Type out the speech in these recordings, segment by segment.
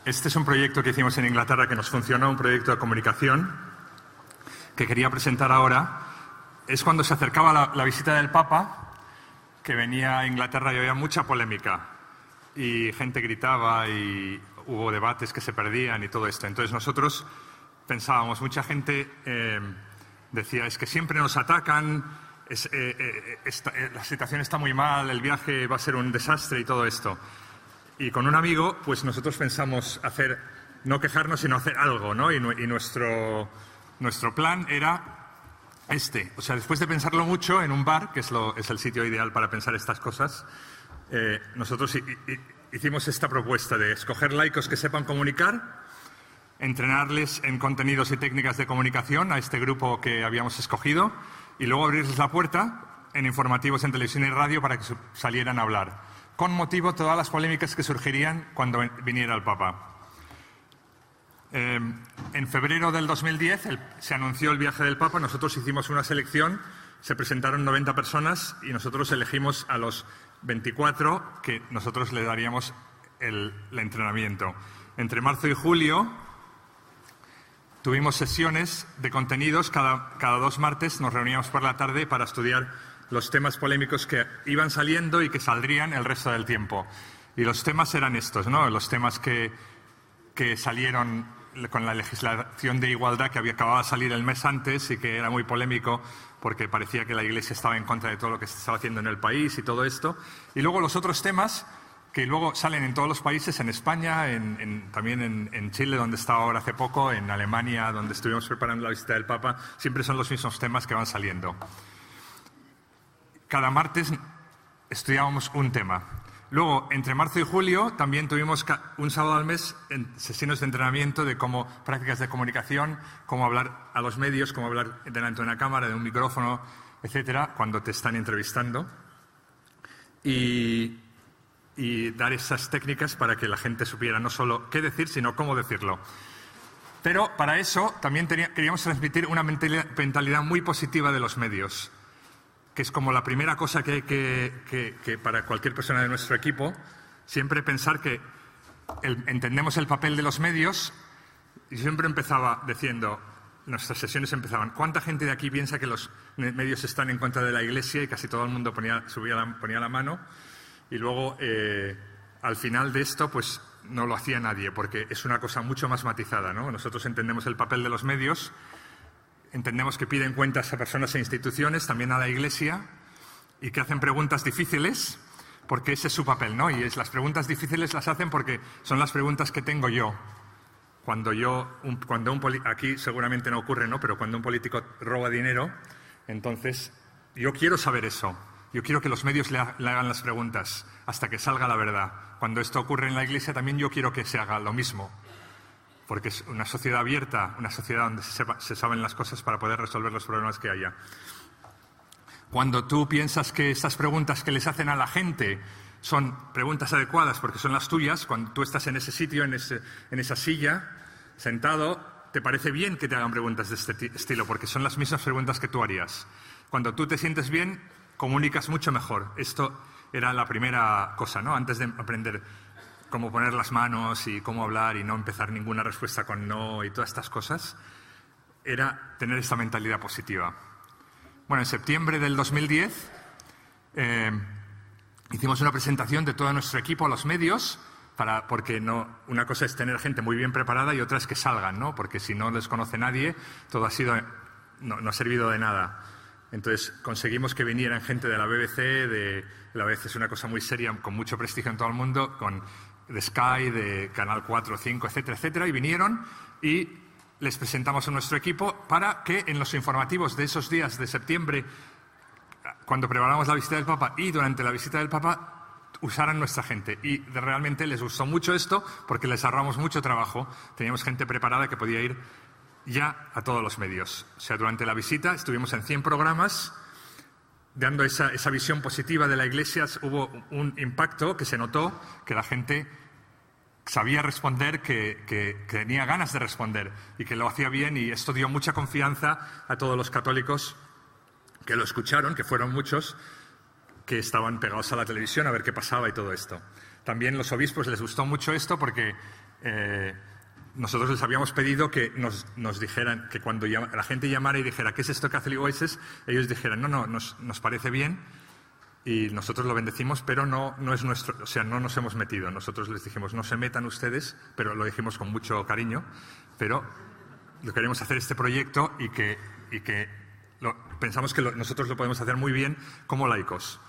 Este es un proyecto que hicimos en Inglaterra que nos funcionó, un proyecto de comunicación que quería presentar ahora. Es cuando se acercaba la visita del Papa, que venía a Inglaterra y había mucha polémica y gente gritaba y hubo debates que se perdían y todo esto. Entonces nosotros pensábamos, mucha gente decía, es que siempre nos atacan, la situación está muy mal, el viaje va a ser un desastre y todo esto. Y con un amigo, pues nosotros pensamos no quejarnos, sino hacer algo, ¿no? Y nuestro plan era o sea, después de pensarlo mucho en un bar, que es el sitio ideal para pensar estas cosas, nosotros hicimos esta propuesta de escoger laicos que sepan comunicar, entrenarles en contenidos y técnicas de comunicación a este grupo que habíamos escogido y luego abrirles la puerta en informativos en televisión y radio para que salieran a hablar, con motivo de todas las polémicas que surgirían cuando viniera el Papa. En febrero del 2010 se anunció el viaje del Papa, nosotros hicimos una selección, se presentaron 90 personas y nosotros elegimos a los 24 que nosotros le daríamos el entrenamiento. Entre marzo y julio tuvimos sesiones de contenidos, cada 2 martes nos reuníamos por la tarde para estudiar los temas polémicos que iban saliendo y que saldrían el resto del tiempo. Y los temas eran estos, ¿no? Los temas que salieron con la legislación de igualdad que acababa de salir el mes antes y que era muy polémico porque parecía que la Iglesia estaba en contra de todo lo que se estaba haciendo en el país y todo esto. Y luego los otros temas que luego salen en todos los países, en España, también en Chile, donde estaba ahora hace poco, en Alemania, donde estuvimos preparando la visita del Papa, siempre son los mismos temas que van saliendo. Cada martes estudiábamos un tema. Luego, entre marzo y julio, también tuvimos un sábado al mes en sesiones de entrenamiento de prácticas de comunicación, cómo hablar a los medios, cómo hablar delante de una cámara, de un micrófono, etcétera, cuando te están entrevistando. Y dar esas técnicas para que la gente supiera no solo qué decir, sino cómo decirlo. Pero para eso también queríamos transmitir una mentalidad muy positiva de los medios, que es como la primera cosa que hay que para cualquier persona de nuestro equipo, siempre pensar que entendemos el papel de los medios. Y siempre empezaba diciendo, nuestras sesiones empezaban, ¿cuánta gente de aquí piensa que los medios están en contra de la Iglesia? Y casi todo el mundo ponía la mano. Y luego, al final de esto, pues no lo hacía nadie, porque es una cosa mucho más matizada, ¿no? Nosotros entendemos el papel de los medios. Entendemos que piden cuentas a personas e instituciones, también a la Iglesia, y que hacen preguntas difíciles, porque ese es su papel, ¿no? Y las preguntas difíciles las hacen porque son las preguntas que tengo yo. Aquí seguramente no ocurre, ¿no? Pero cuando un político roba dinero, entonces yo quiero saber eso. Yo quiero que los medios le hagan las preguntas hasta que salga la verdad. Cuando esto ocurre en la Iglesia, también yo quiero que se haga lo mismo. Porque es una sociedad abierta, una sociedad donde se saben las cosas para poder resolver los problemas que haya. Cuando tú piensas que estas preguntas que les hacen a la gente son preguntas adecuadas porque son las tuyas, cuando tú estás en ese sitio, en esa silla, sentado, te parece bien que te hagan preguntas de este estilo porque son las mismas preguntas que tú harías. Cuando tú te sientes bien, comunicas mucho mejor. Esto era la primera cosa, ¿no? Antes de aprender cómo poner las manos y cómo hablar y no empezar ninguna respuesta con no y todas estas cosas, era tener esta mentalidad positiva. Bueno, en septiembre del 2010 hicimos una presentación de todo nuestro equipo a los medios, porque una cosa es tener gente muy bien preparada y otra es que salgan, ¿no? Porque si no les conoce nadie, todo no ha servido de nada. Entonces conseguimos que vinieran gente de la BBC, la BBC es una cosa muy seria, con mucho prestigio en todo el mundo, de Sky, de Canal 4, 5, etcétera, etcétera, y vinieron y les presentamos a nuestro equipo para que en los informativos de esos días de septiembre, cuando preparamos la visita del Papa y durante la visita del Papa, usaran nuestra gente. Y realmente les gustó mucho esto porque les ahorramos mucho trabajo. Teníamos gente preparada que podía ir ya a todos los medios. O sea, durante la visita estuvimos en 100 programas dando esa visión positiva de la Iglesia. Hubo un impacto que se notó, que la gente sabía responder, que tenía ganas de responder y que lo hacía bien, y esto dio mucha confianza a todos los católicos que lo escucharon, que fueron muchos, que estaban pegados a la televisión a ver qué pasaba y todo esto. También los obispos les gustó mucho esto porque nosotros les habíamos pedido que nos dijeran, que cuando la gente llamara y dijera ¿qué es esto Catholic Voices?, ellos dijeran no, nos parece bien y nosotros lo bendecimos, pero no es nuestro, o sea, no nos hemos metido. Nosotros les dijimos no se metan ustedes, pero lo dijimos con mucho cariño, pero lo queremos hacer este proyecto y que pensamos que nosotros lo podemos hacer muy bien como laicos.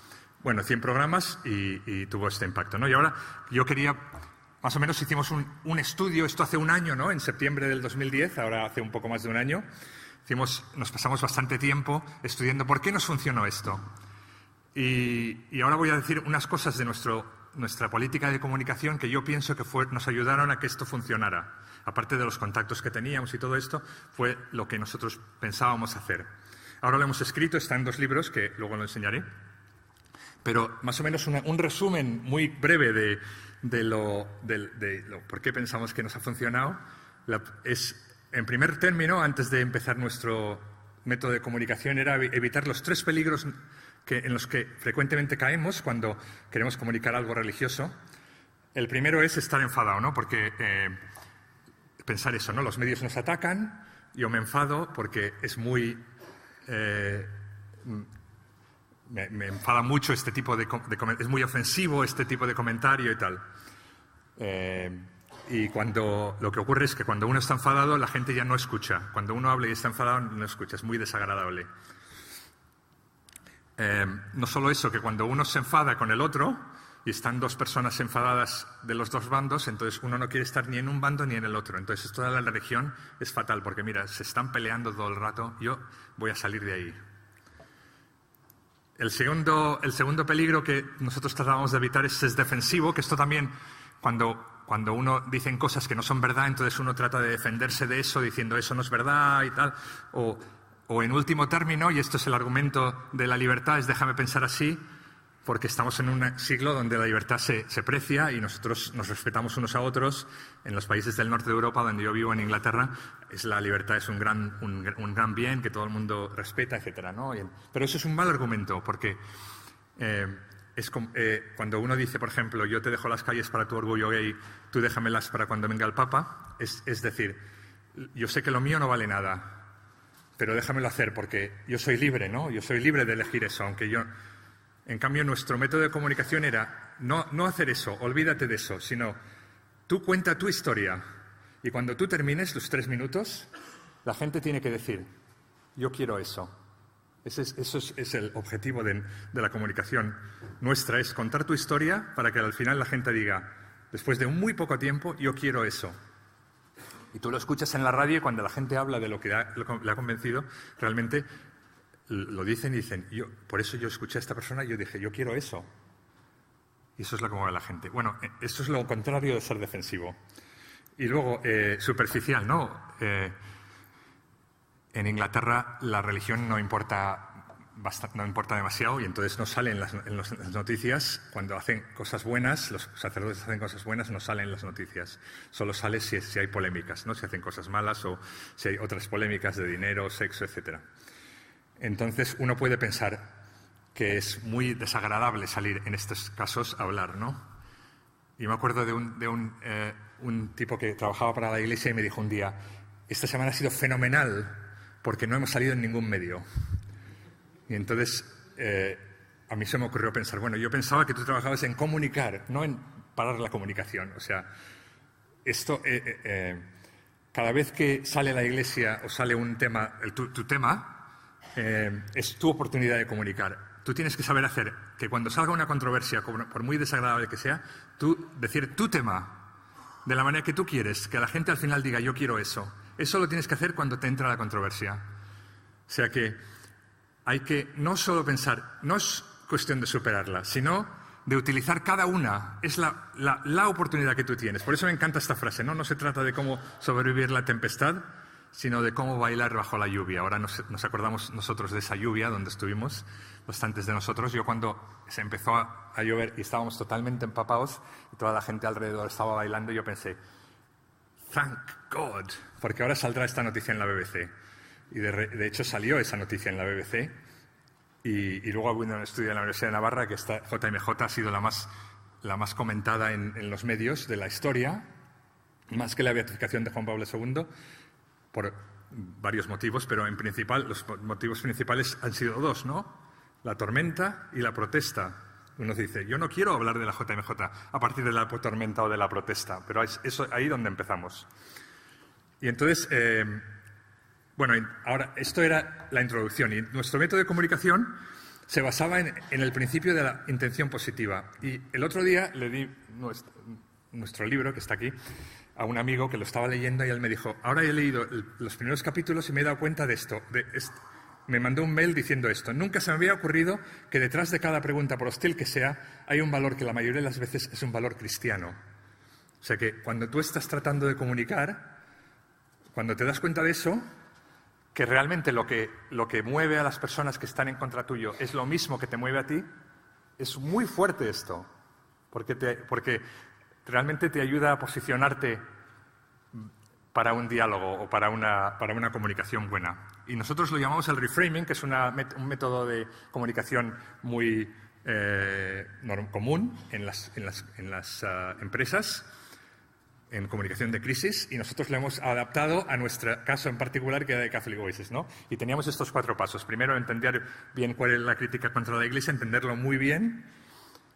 Bueno, 100 programas y tuvo este impacto, ¿no? Y ahora yo quería, más o menos hicimos un estudio, esto hace un año, ¿no? En septiembre del 2010, ahora hace un poco más de un año, nos pasamos bastante tiempo estudiando por qué nos funcionó esto. Y ahora voy a decir unas cosas de nuestra política de comunicación que yo pienso que nos ayudaron a que esto funcionara. Aparte de los contactos que teníamos y todo esto, fue lo que nosotros pensábamos hacer. Ahora lo hemos escrito, está en 2 libros que luego lo enseñaré. Pero más o menos un resumen muy breve de lo por qué pensamos que nos ha funcionado es, en primer término, antes de empezar nuestro método de comunicación, era evitar los 3 peligros en los que frecuentemente caemos cuando queremos comunicar algo religioso. El primero es estar enfadado, ¿no? Porque pensar eso, ¿no? Los medios nos atacan, yo me enfado porque es muy... Me enfada mucho este tipo es muy ofensivo este tipo de comentario y tal. Y lo que ocurre es que cuando uno está enfadado, la gente ya no escucha. Cuando uno habla y está enfadado, no escucha. Es muy desagradable. No solo eso, que cuando uno se enfada con el otro y están 2 personas enfadadas de los 2 bandos, entonces uno no quiere estar ni en un bando ni en el otro. Entonces toda la religión es fatal porque, mira, se están peleando todo el rato, yo voy a salir de ahí. El segundo peligro que nosotros tratábamos de evitar es defensivo, que esto también, cuando uno dice cosas que no son verdad, entonces uno trata de defenderse de eso diciendo eso no es verdad y tal. O en último término, y esto es el argumento de la libertad, es déjame pensar así, porque estamos en un siglo donde la libertad se precia y nosotros nos respetamos unos a otros. En los países del norte de Europa, donde yo vivo, en Inglaterra, la libertad es un gran bien que todo el mundo respeta, etcétera, ¿no? Pero eso es un mal argumento, porque cuando uno dice, por ejemplo, yo te dejo las calles para tu orgullo gay, tú déjamelas para cuando venga el Papa, es decir, yo sé que lo mío no vale nada, pero déjamelo hacer porque yo soy libre, ¿no? Yo soy libre de elegir eso, aunque yo... En cambio, nuestro método de comunicación era no hacer eso, olvídate de eso, sino tú cuenta tu historia y cuando tú termines los 3 minutos, la gente tiene que decir, yo quiero eso. Eso es el objetivo de la comunicación nuestra, es contar tu historia para que al final la gente diga, después de muy poco tiempo, yo quiero eso. Y tú lo escuchas en la radio y cuando la gente habla de lo que le ha convencido, realmente... lo dicen y dicen, por eso yo escuché a esta persona y yo dije, yo quiero eso. Y eso es lo que mueve a la gente. Bueno, eso es lo contrario de ser defensivo. Y luego, superficial, ¿no? En Inglaterra la religión no importa demasiado y entonces no salen en las noticias. Cuando hacen cosas buenas, los sacerdotes hacen cosas buenas, no salen en las noticias. Solo sale si hay polémicas, ¿no? Si hacen cosas malas o si hay otras polémicas de dinero, sexo, etcétera. Entonces uno puede pensar que es muy desagradable salir en estos casos a hablar, ¿no? Y me acuerdo de un tipo que trabajaba para la iglesia y me dijo un día, esta semana ha sido fenomenal porque no hemos salido en ningún medio. Y entonces a mí se me ocurrió pensar, bueno, yo pensaba que tú trabajabas en comunicar, no en parar la comunicación. O sea, esto, cada vez que sale la iglesia o sale un tema, tu tema, es tu oportunidad de comunicar. Tú tienes que saber hacer que cuando salga una controversia, por muy desagradable que sea, decir tu tema de la manera que tú quieres, que la gente al final diga yo quiero eso. Eso lo tienes que hacer cuando te entra la controversia. O sea que hay que no solo pensar, no es cuestión de superarla, sino de utilizar cada una. Es la oportunidad que tú tienes. Por eso me encanta esta frase, ¿no? No se trata de cómo sobrevivir la tempestad, sino de cómo bailar bajo la lluvia. Ahora nos acordamos nosotros de esa lluvia donde estuvimos, bastantes de nosotros. Yo cuando se empezó a llover y estábamos totalmente empapados y toda la gente alrededor estaba bailando, yo pensé, thank God, porque ahora saldrá esta noticia en la BBC. Y de hecho salió esa noticia en la BBC y luego hubo un estudio en la Universidad de Navarra que JMJ ha sido la más comentada en los medios de la historia. más que la beatificación de Juan Pablo II, por varios motivos, pero en principal, los motivos principales han sido dos, ¿no? La tormenta y la protesta. Uno dice, yo no quiero hablar de la JMJ a partir de la tormenta o de la protesta, pero es eso, ahí donde empezamos. Y entonces, bueno, ahora, esto era la introducción, y nuestro método de comunicación se basaba en el principio de la intención positiva. Y el otro día le di nuestro libro, que está aquí, a un amigo que lo estaba leyendo, y él me dijo, ahora he leído los primeros capítulos y me he dado cuenta de esto. Me mandó un mail diciendo esto. Nunca se me había ocurrido que detrás de cada pregunta, por hostil que sea, hay un valor que la mayoría de las veces es un valor cristiano. O sea que cuando tú estás tratando de comunicar, cuando te das cuenta de eso, que realmente lo que mueve a las personas que están en contra tuyo es lo mismo que te mueve a ti, es muy fuerte esto, porque realmente te ayuda a posicionarte para un diálogo o para una comunicación buena. Y nosotros lo llamamos el reframing, que es un método de comunicación muy común en las empresas, en comunicación de crisis, y nosotros lo hemos adaptado a nuestro caso en particular, que era de Catholic Voices, ¿no? Y teníamos estos 4 pasos. Primero, entender bien cuál es la crítica contra la Iglesia, entenderlo muy bien,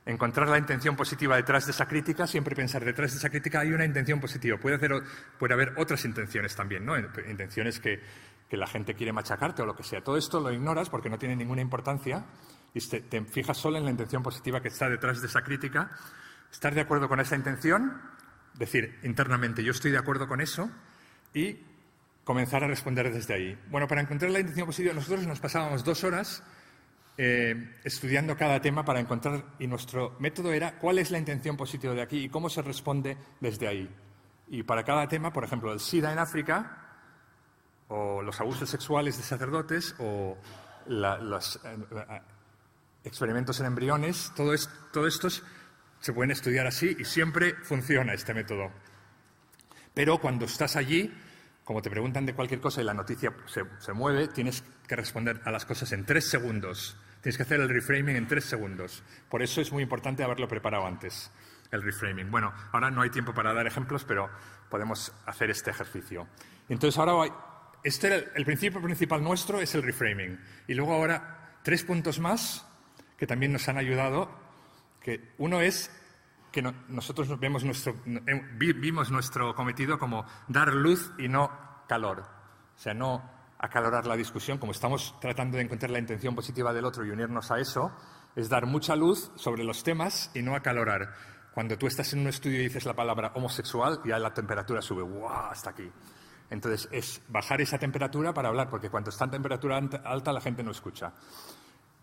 encontrar la intención positiva detrás de esa crítica, siempre pensar detrás de esa crítica hay una intención positiva. Puede haber otras intenciones también, ¿no? Intenciones que la gente quiere machacarte o lo que sea. Todo esto lo ignoras porque no tiene ninguna importancia y te fijas solo en la intención positiva que está detrás de esa crítica. Estar de acuerdo con esa intención, decir internamente yo estoy de acuerdo con eso y comenzar a responder desde ahí. Bueno, para encontrar la intención positiva nosotros nos pasábamos 2 horas estudiando cada tema para encontrar, y nuestro método era cuál es la intención positiva de aquí y cómo se responde desde ahí. Y para cada tema, por ejemplo, el SIDA en África, o los abusos sexuales de sacerdotes, o los experimentos en embriones, todo estos se pueden estudiar así y siempre funciona este método. Pero cuando estás allí, como te preguntan de cualquier cosa y la noticia se mueve, tienes que responder a las cosas en 3 segundos. Tienes que hacer el reframing en 3 segundos. Por eso es muy importante haberlo preparado antes, el reframing. Bueno, ahora no hay tiempo para dar ejemplos, pero podemos hacer este ejercicio. Entonces, ahora el principio principal nuestro es el reframing. Y luego ahora 3 puntos más que también nos han ayudado. Que uno es que nosotros vimos nuestro cometido como dar luz y no calor. O sea, no acalorar la discusión, como estamos tratando de encontrar la intención positiva del otro y unirnos a eso, es dar mucha luz sobre los temas y no acalorar. Cuando tú estás en un estudio y dices la palabra homosexual, ya la temperatura sube, ¡guau!, hasta aquí. Entonces, es bajar esa temperatura para hablar, porque cuando está en temperatura alta la gente no escucha.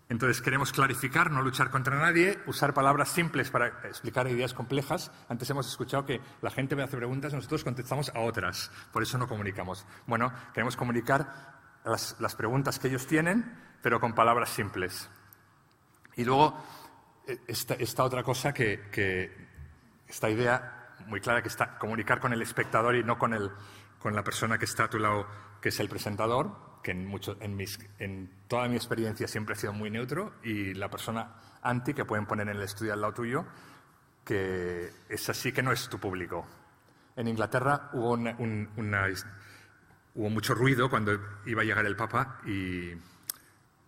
Entonces, queremos clarificar, no luchar contra nadie, usar palabras simples para explicar ideas complejas. Antes hemos escuchado que la gente me hace preguntas, nosotros contestamos a otras, por eso no comunicamos. Bueno, queremos comunicar las preguntas que ellos tienen, pero con palabras simples. Y luego, esta otra cosa esta idea muy clara, que está comunicar con el espectador y no con la persona que está a tu lado, que es el presentador, que en toda mi experiencia siempre ha sido muy neutro, y la persona anti que pueden poner en el estudio al lado tuyo, que es así, que no es tu público. En Inglaterra hubo mucho ruido cuando iba a llegar el Papa y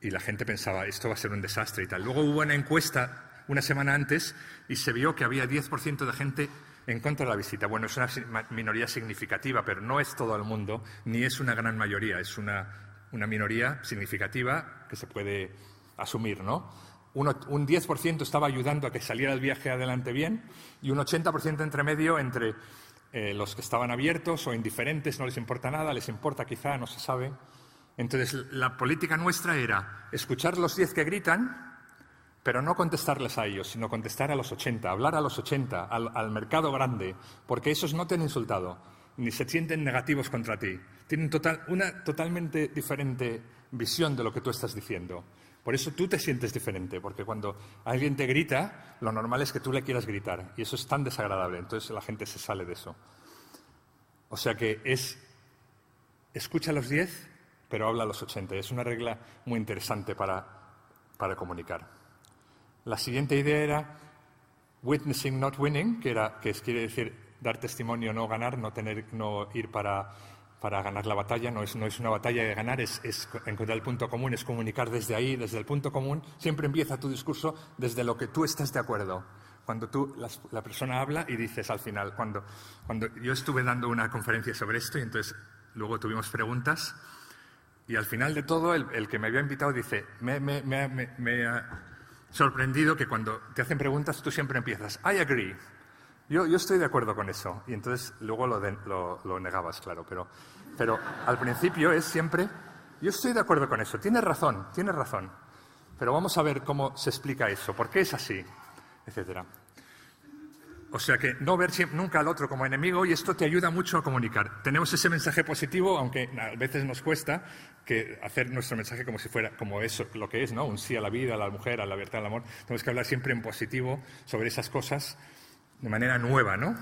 la gente pensaba, esto va a ser un desastre y tal. Luego hubo una encuesta una semana antes y se vio que había 10% de gente en contra de la visita. Bueno, es una minoría significativa, pero no es todo el mundo, ni es una gran mayoría, es una minoría significativa que se puede asumir, ¿no? Un 10% estaba ayudando a que saliera el viaje adelante bien y un 80% entre medio entre los que estaban abiertos o indiferentes, no les importa nada, les importa quizá, no se sabe. Entonces, la política nuestra era escuchar los 10 que gritan, pero no contestarles a ellos, sino contestar a los 80, hablar a los 80, al mercado grande, porque esos no te han insultado, ni se sienten negativos contra ti. Tienen una totalmente diferente visión de lo que tú estás diciendo. Por eso tú te sientes diferente, porque cuando alguien te grita, lo normal es que tú le quieras gritar, y eso es tan desagradable, entonces la gente se sale de eso. O sea que escucha a los 10, pero habla a los 80. Es una regla muy interesante para comunicar. La siguiente idea era witnessing, not winning, que quiere decir dar testimonio, no ganar, no ir para ganar la batalla, no es una batalla de ganar, es encontrar el punto común, es comunicar desde ahí, desde el punto común. Siempre empieza tu discurso desde lo que tú estás de acuerdo. Cuando la persona habla y dices al final, cuando yo estuve dando una conferencia sobre esto y entonces luego tuvimos preguntas y al final de todo el que me había invitado dice, me ha sorprendido que cuando te hacen preguntas tú siempre empiezas, I agree. Yo estoy de acuerdo con eso. Y entonces luego lo negabas, claro. Pero al principio es siempre, yo estoy de acuerdo con eso. Tienes razón. Pero vamos a ver cómo se explica eso. ¿Por qué es así? Etcétera. O sea que no ver nunca al otro como enemigo y esto te ayuda mucho a comunicar. Tenemos ese mensaje positivo, aunque a veces nos cuesta que hacer nuestro mensaje como si fuera como eso, lo que es, ¿no? Un sí a la vida, a la mujer, a la libertad, al amor. Tenemos que hablar siempre en positivo sobre esas cosas de manera nueva, ¿no?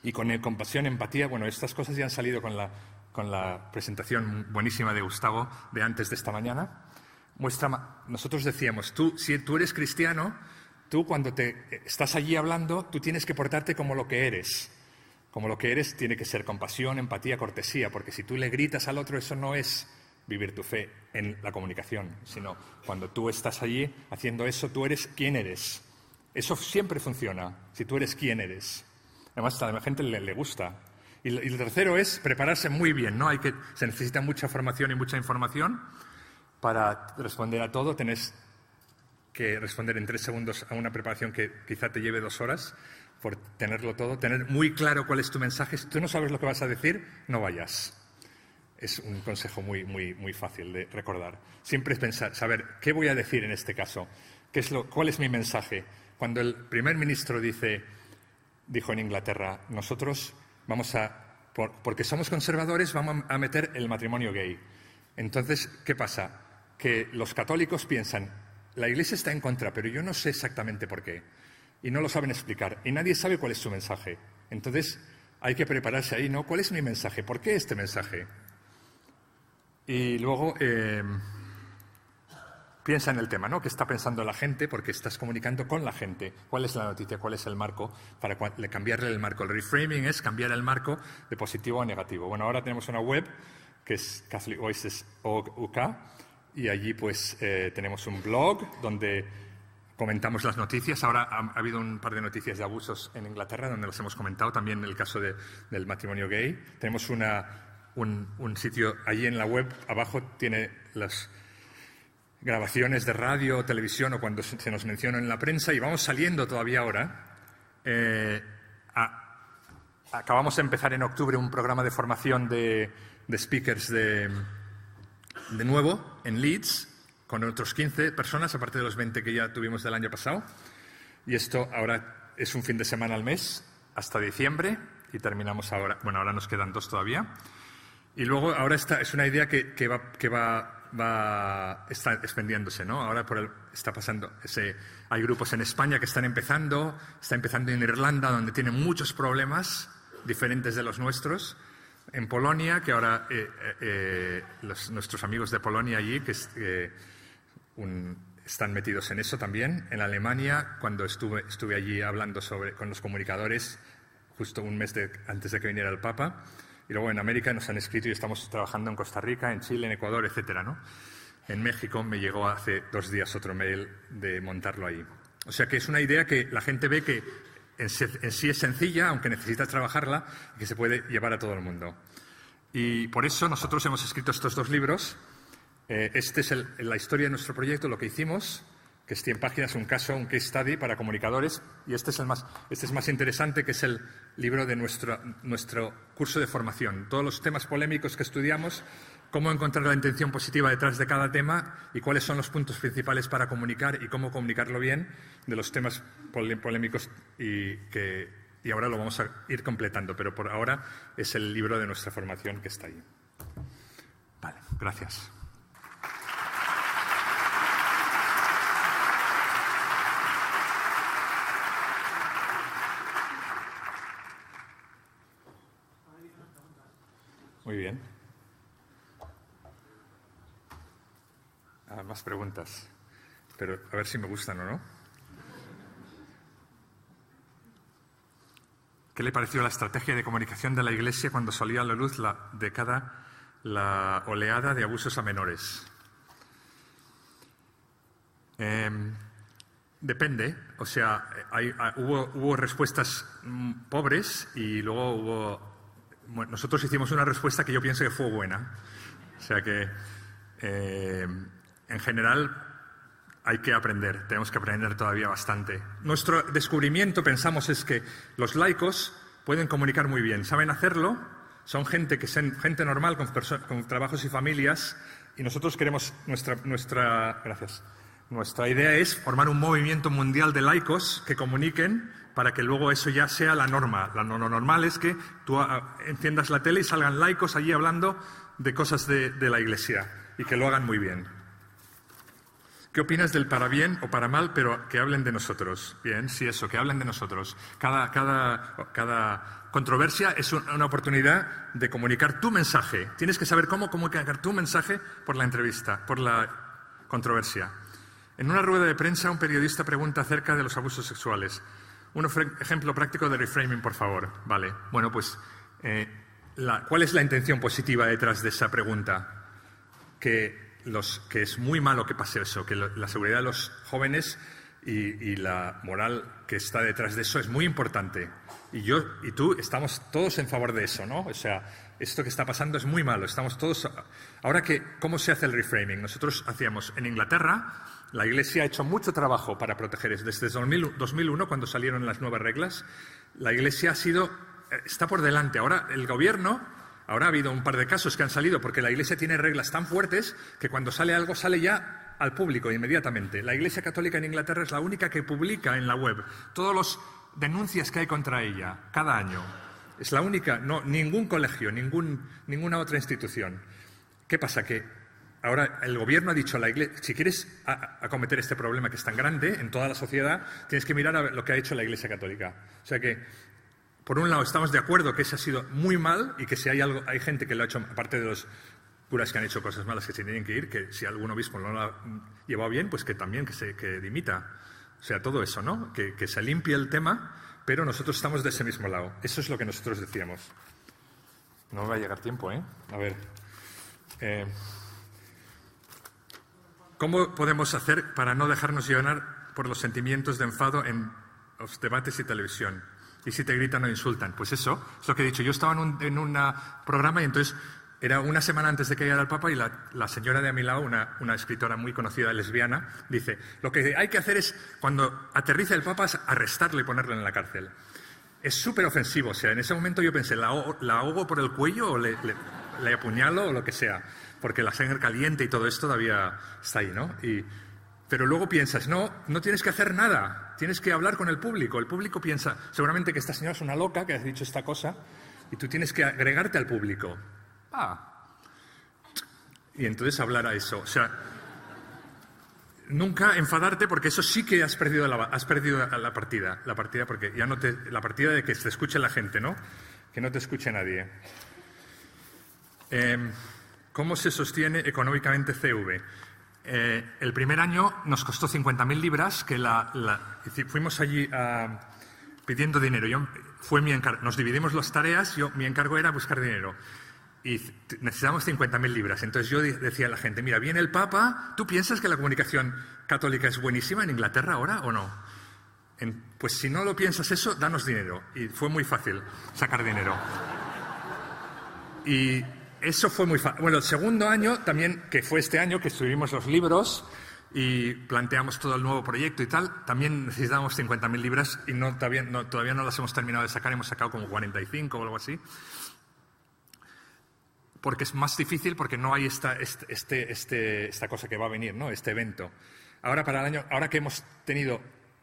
Y con compasión, empatía, bueno, estas cosas ya han salido con la presentación buenísima de Gustavo de antes de esta mañana. Nosotros decíamos, si tú eres cristiano, tú cuando estás allí hablando, tú tienes que portarte como lo que eres. Como lo que eres tiene que ser compasión, empatía, cortesía, porque si tú le gritas al otro, eso no es vivir tu fe en la comunicación, sino cuando tú estás allí haciendo eso, tú eres quien eres. Eso siempre funciona, si tú eres quien eres. Además, a la gente le gusta. Y el tercero es prepararse muy bien, ¿no? Se necesita mucha formación y mucha información para responder a todo. Tenés que responder en 3 segundos a una preparación que quizá te lleve 2 horas por tenerlo todo. Tener muy claro cuál es tu mensaje. Si tú no sabes lo que vas a decir, no vayas. Es un consejo muy, muy, muy fácil de recordar. Siempre es pensar, saber qué voy a decir en este caso. ¿Cuál es mi mensaje? Cuando el primer ministro dijo en Inglaterra, nosotros porque somos conservadores, vamos a meter el matrimonio gay. Entonces, ¿qué pasa? Que los católicos piensan, la Iglesia está en contra, pero yo no sé exactamente por qué. Y no lo saben explicar. Y nadie sabe cuál es su mensaje. Entonces, hay que prepararse ahí, ¿no? ¿Cuál es mi mensaje? ¿Por qué este mensaje? Y luego piensa en el tema, ¿no? ¿Qué está pensando la gente? Porque estás comunicando con la gente. ¿Cuál es la noticia? ¿Cuál es el marco? Para cambiarle el marco. El reframing es cambiar el marco de positivo a negativo. Bueno, ahora tenemos una web que es CatholicVoices.org y allí pues tenemos un blog donde comentamos las noticias. Ahora ha habido un par de noticias de abusos en Inglaterra donde los hemos comentado, también el caso del matrimonio gay. Tenemos un sitio allí en la web, abajo tiene las grabaciones de radio, televisión o cuando se nos menciona en la prensa y vamos saliendo todavía ahora. Acabamos de empezar en octubre un programa de formación de speakers de nuevo en Leeds con otros 15 personas, aparte de los 20 que ya tuvimos del año pasado. Y esto ahora es un fin de semana al mes hasta diciembre y terminamos ahora. Bueno, ahora nos quedan 2 todavía. Y luego ahora es una idea que está expandiéndose, ¿no? Ahora está pasando. Hay grupos en España que está empezando en Irlanda, donde tienen muchos problemas diferentes de los nuestros. En Polonia, que ahora nuestros amigos de Polonia allí, están metidos en eso también. En Alemania, cuando estuve allí hablando con los comunicadores, justo un mes antes de que viniera el Papa. Y luego en América nos han escrito y estamos trabajando en Costa Rica, en Chile, en Ecuador, etcétera, ¿no? En México me llegó hace 2 días otro mail de montarlo ahí. O sea que es una idea que la gente ve que en sí es sencilla, aunque necesitas trabajarla, y que se puede llevar a todo el mundo. Y por eso nosotros hemos escrito estos 2 libros. Este es la historia de nuestro proyecto, lo que hicimos, que es 100 páginas, un caso, un case study para comunicadores. Y este es más interesante, que es el libro de nuestro curso de formación. Todos los temas polémicos que estudiamos, cómo encontrar la intención positiva detrás de cada tema y cuáles son los puntos principales para comunicar y cómo comunicarlo bien de los temas polémicos y ahora lo vamos a ir completando. Pero por ahora es el libro de nuestra formación que está ahí. Vale, gracias. Muy bien. Más preguntas. Pero a ver si me gustan o no. ¿Qué le pareció la estrategia de comunicación de la Iglesia cuando salió a la luz la oleada de abusos a menores? Depende. O sea, hubo respuestas pobres y luego hubo... Bueno, nosotros hicimos una respuesta que yo pienso que fue buena. O sea que, en general, hay que aprender. Tenemos que aprender todavía bastante. Nuestro descubrimiento, pensamos, es que los laicos pueden comunicar muy bien. Saben hacerlo. Son gente normal, con trabajos y familias. Y nosotros queremos... Nuestra idea es formar un movimiento mundial de laicos que comuniquen para que luego eso ya sea la norma. Lo normal es que tú enciendas la tele y salgan laicos allí hablando de cosas de la Iglesia y que lo hagan muy bien. ¿Qué opinas del para bien o para mal, pero que hablen de nosotros? Bien, sí, eso, que hablen de nosotros. Cada controversia es una oportunidad de comunicar tu mensaje. Tienes que saber cómo comunicar tu mensaje por la entrevista, por la controversia. En una rueda de prensa, un periodista pregunta acerca de los abusos sexuales. Un ejemplo práctico de reframing, por favor. Vale. Bueno, pues, ¿cuál es la intención positiva detrás de esa pregunta? Que es muy malo que pase eso, que la seguridad de los jóvenes y la moral que está detrás de eso es muy importante. Y yo y tú estamos todos en favor de eso, ¿no? O sea, esto que está pasando es muy malo. Estamos todos... Ahora, ¿cómo se hace el reframing? Nosotros hacíamos en Inglaterra... La Iglesia ha hecho mucho trabajo para proteger eso. Desde 2001, cuando salieron las nuevas reglas, la Iglesia está por delante. Ahora el gobierno, ahora ha habido un par de casos que han salido porque la Iglesia tiene reglas tan fuertes que cuando sale algo sale ya al público inmediatamente. La Iglesia Católica en Inglaterra es la única que publica en la web todas las denuncias que hay contra ella cada año. Es la única, no, ningún colegio, ninguna otra institución. ¿Qué pasa? Que ahora el gobierno ha dicho a la Iglesia, si quieres acometer este problema que es tan grande en toda la sociedad, tienes que mirar a lo que ha hecho la Iglesia Católica. O sea que, por un lado, estamos de acuerdo que eso ha sido muy mal y que si hay gente que lo ha hecho, aparte de los curas que han hecho cosas malas que se tienen que ir, que si algún obispo no lo ha llevado bien, pues que también que dimita. O sea, todo eso, ¿no? Que se limpie el tema, pero nosotros estamos de ese mismo lado. Eso es lo que nosotros decíamos. No me va a llegar tiempo, ¿eh? A ver... ¿Cómo podemos hacer para no dejarnos llevar por los sentimientos de enfado en los debates y televisión? Y si te gritan o insultan. Pues eso es lo que he dicho. Yo estaba en un programa y entonces era una semana antes de que llegara el Papa y la señora de a mi lado, una escritora muy conocida lesbiana, dice, lo que hay que hacer es, cuando aterriza el Papa, es arrestarlo y ponerlo en la cárcel. Es súper ofensivo. O sea, en ese momento yo pensé, ¿la ahogo por el cuello o le apuñalo o lo que sea? Porque la sangre caliente y todo esto todavía está ahí, ¿no? Pero luego piensas, no tienes que hacer nada, tienes que hablar con el público. El público piensa, seguramente que esta señora es una loca que has dicho esta cosa, y tú tienes que agregarte al público. Y entonces hablar a eso. O sea, nunca enfadarte porque eso sí que has perdido la partida. La partida porque ya la partida de que te escuche la gente, ¿no? Que no te escuche nadie. ¿Cómo se sostiene económicamente CV? El primer año nos costó 50.000 libras, que fuimos allí pidiendo dinero. Fue mi encargo. Nos dividimos las tareas, mi encargo era buscar dinero. Y necesitamos 50.000 libras. Entonces yo decía a la gente, mira, viene el Papa, ¿tú piensas que la comunicación católica es buenísima en Inglaterra ahora o no? Pues si no lo piensas eso, danos dinero. Y fue muy fácil sacar dinero. Y eso fue muy fácil. Bueno, el segundo año también, que fue este año, que escribimos los libros y planteamos todo el nuevo proyecto y tal, también necesitábamos 50.000 libras y todavía no las hemos terminado de sacar, hemos sacado como 45 o algo así. Porque es más difícil, porque no hay esta cosa que va a venir, ¿no? Este evento. Ahora, ahora que hemos tenido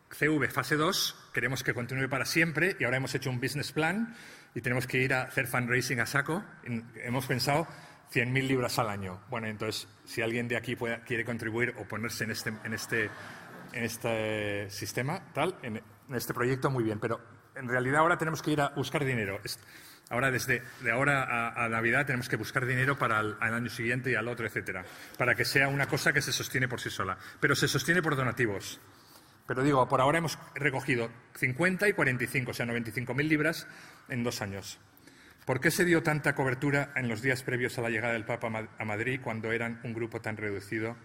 CV fase 2, queremos que continúe para siempre y ahora hemos hecho un business plan y tenemos que ir a hacer fundraising a saco. Hemos pensado 100.000 libras al año. Bueno, entonces, si alguien de aquí quiere contribuir o ponerse en este sistema, en este proyecto, muy bien. Pero en realidad ahora tenemos que ir a buscar dinero. Ahora, de ahora a Navidad, tenemos que buscar dinero para el año siguiente y al otro, etcétera, para que sea una cosa que se sostiene por sí sola. Pero se sostiene por donativos. Pero digo, por ahora hemos recogido 50 y 45, o sea, 95.000 libras en 2 años. ¿Por qué se dio tanta cobertura en los días previos a la llegada del Papa a Madrid cuando eran un grupo tan reducido?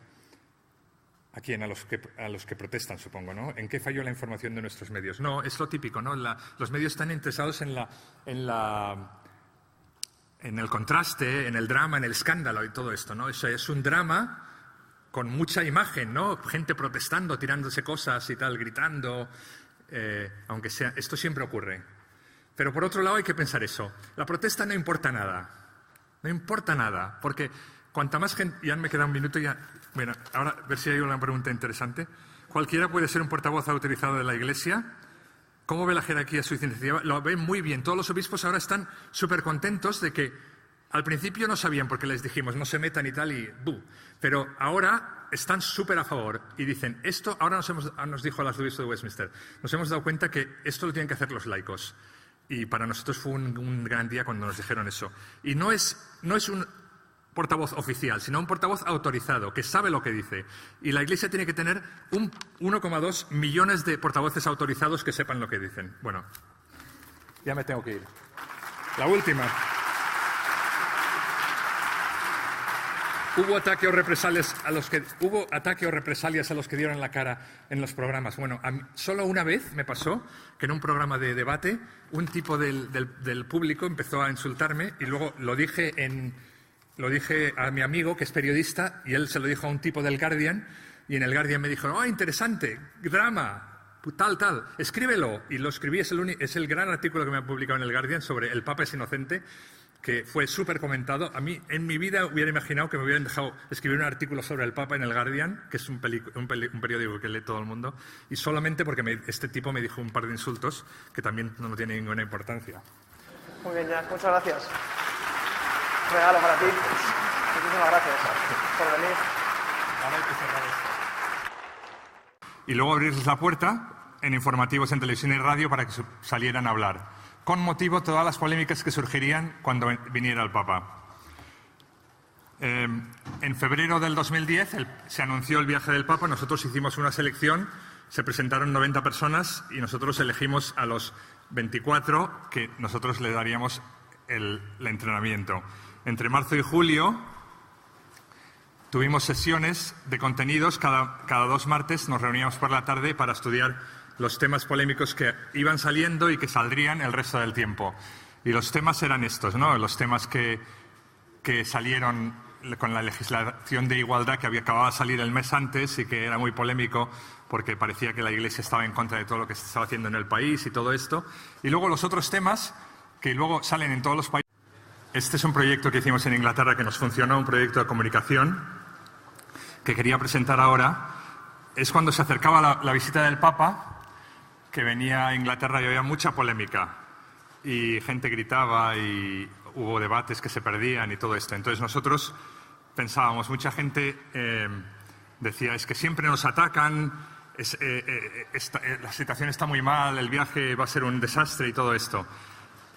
¿A quién? A los que protestan, supongo, ¿no? ¿En qué falló la información de nuestros medios? No, es lo típico, ¿no? Los medios están interesados en el contraste, en el drama, en el escándalo y todo esto, ¿no? Eso es un drama con mucha imagen, ¿no? Gente protestando, tirándose cosas y tal, gritando, aunque sea... Esto siempre ocurre. Pero por otro lado hay que pensar eso. La protesta no importa nada. No importa nada, porque cuanta más gente... Ya me queda un minuto y ya... Bueno, ahora a ver si hay una pregunta interesante. ¿Cualquiera puede ser un portavoz autorizado de la Iglesia? ¿Cómo ve la jerarquía su iniciativa? Lo ven muy bien. Todos los obispos ahora están súper contentos de que al principio no sabían porque les dijimos no se metan y tal y ¡buh! Pero ahora están súper a favor y dicen esto, ahora nos dijo el arzobispo de Westminster, nos hemos dado cuenta que esto lo tienen que hacer los laicos. Y para nosotros fue un gran día cuando nos dijeron eso. Y no es un portavoz oficial, sino un portavoz autorizado, que sabe lo que dice. Y la Iglesia tiene que tener 1,2 millones de portavoces autorizados que sepan lo que dicen. Bueno, ya me tengo que ir. La última. ¿Hubo ataque o represalias a los que dieron la cara en los programas? Bueno, solo una vez me pasó que en un programa de debate un tipo del público empezó a insultarme y luego lo dije a mi amigo que es periodista y él se lo dijo a un tipo del Guardian y en el Guardian me dijo, ¡oh, interesante! ¡Drama! Tal, escríbelo. Y lo escribí, es el gran artículo que me han publicado en el Guardian sobre el Papa es inocente, que fue súper comentado. A mí, en mi vida, hubiera imaginado que me hubieran dejado escribir un artículo sobre el Papa en el Guardian, que es un periódico que lee todo el mundo, y solamente porque este tipo me dijo un par de insultos que también no tienen ninguna importancia. Muy bien, Jack, muchas gracias. Un regalo para ti. Muchísimas gracias por venir. Ahora hay que cerrar esto. Y luego abrirles la puerta en informativos en televisión y radio para que salieran a hablar, con motivo de todas las polémicas que surgirían cuando viniera el Papa. En febrero del 2010 se anunció el viaje del Papa, nosotros hicimos una selección, se presentaron 90 personas y nosotros elegimos a los 24 que nosotros le daríamos el entrenamiento. Entre marzo y julio tuvimos sesiones de contenidos, cada 2 martes nos reuníamos por la tarde para estudiar los temas polémicos que iban saliendo y que saldrían el resto del tiempo. Y los temas eran estos, ¿no? Los temas que salieron con la legislación de igualdad que acababa de salir el mes antes y que era muy polémico porque parecía que la Iglesia estaba en contra de todo lo que se estaba haciendo en el país y todo esto. Y luego los otros temas que luego salen en todos los países. Este es un proyecto que hicimos en Inglaterra que nos funcionó, un proyecto de comunicación que quería presentar ahora. Es cuando se acercaba la visita del Papa, que venía a Inglaterra y había mucha polémica y gente gritaba y hubo debates que se perdían y todo esto. Entonces nosotros pensábamos, mucha gente decía, es que siempre nos atacan, la situación está muy mal, el viaje va a ser un desastre y todo esto.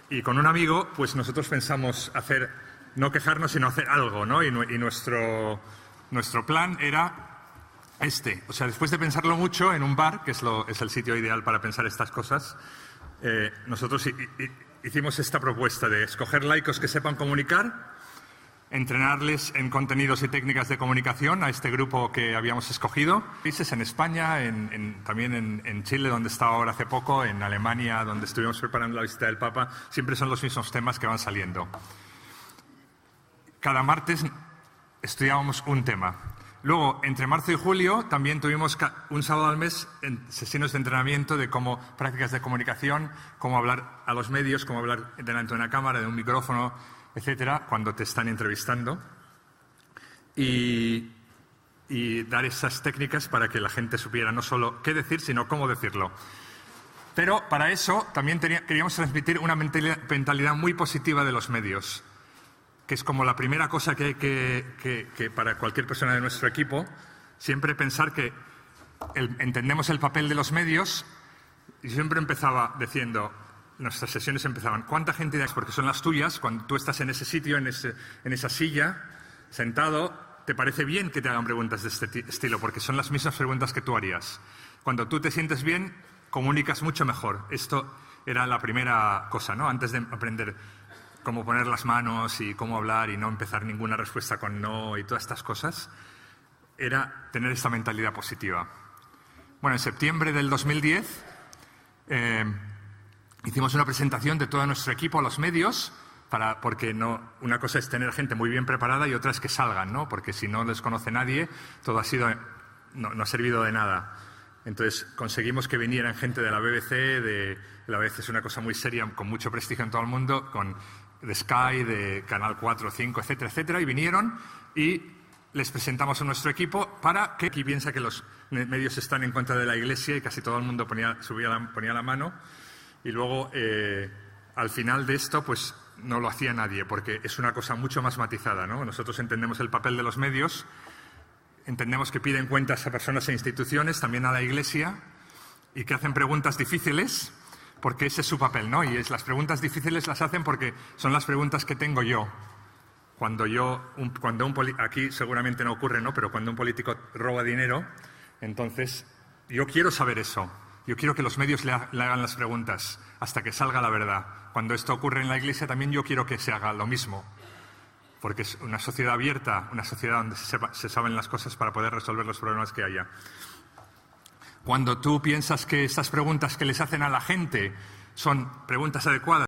Y con un amigo, pues nosotros pensamos no quejarnos, sino hacer algo, ¿no? Y nuestro plan era o sea, después de pensarlo mucho en un bar, que es el sitio ideal para pensar estas cosas, nosotros hicimos esta propuesta de escoger laicos que sepan comunicar, entrenarles en contenidos y técnicas de comunicación a este grupo que habíamos escogido. Países en España, también en Chile, donde estaba ahora hace poco, en Alemania, donde estuvimos preparando la visita del Papa, siempre son los mismos temas que van saliendo. Cada martes estudiábamos un tema. Luego, entre marzo y julio, también tuvimos un sábado al mes en sesiones de entrenamiento de prácticas de comunicación, cómo hablar a los medios, cómo hablar delante de una cámara, de un micrófono, etcétera, cuando te están entrevistando. Y dar esas técnicas para que la gente supiera no solo qué decir, sino cómo decirlo. Pero para eso también queríamos transmitir una mentalidad muy positiva de los medios, que es como la primera cosa que hay que para cualquier persona de nuestro equipo, siempre pensar que entendemos el papel de los medios. Y siempre empezaba diciendo, nuestras sesiones empezaban, ¿cuánta gente hay? Porque son las tuyas, cuando tú estás en ese sitio, en esa silla, sentado, te parece bien que te hagan preguntas de este estilo, porque son las mismas preguntas que tú harías. Cuando tú te sientes bien, comunicas mucho mejor. Esto era la primera cosa, ¿no? Antes de aprender cómo poner las manos y cómo hablar y no empezar ninguna respuesta con no y todas estas cosas, era tener esta mentalidad positiva. Bueno, en septiembre del 2010 hicimos una presentación de todo nuestro equipo a los medios, porque una cosa es tener gente muy bien preparada y otra es que salgan, ¿no? Porque si no les conoce nadie, todo no ha servido de nada. Entonces conseguimos que vinieran gente de la BBC, la BBC es una cosa muy seria, con mucho prestigio en todo el mundo, de Sky, de Canal 4, 5, etcétera, etcétera, y vinieron y les presentamos a nuestro equipo para que aquí piensa que los medios están en contra de la Iglesia y casi todo el mundo ponía la mano. Y luego, al final de esto, pues no lo hacía nadie, porque es una cosa mucho más matizada, ¿no? Nosotros entendemos el papel de los medios, entendemos que piden cuentas a personas e instituciones, también a la Iglesia, y que hacen preguntas difíciles, porque ese es su papel, ¿no? Y las preguntas difíciles las hacen porque son las preguntas que tengo yo. Aquí seguramente no ocurre, ¿no? Pero cuando un político roba dinero, entonces yo quiero saber eso. Yo quiero que los medios le hagan las preguntas hasta que salga la verdad. Cuando esto ocurre en la Iglesia también yo quiero que se haga lo mismo. Porque es una sociedad abierta, una sociedad donde se saben las cosas para poder resolver los problemas que haya. Cuando tú piensas que estas preguntas que les hacen a la gente son preguntas adecuadas,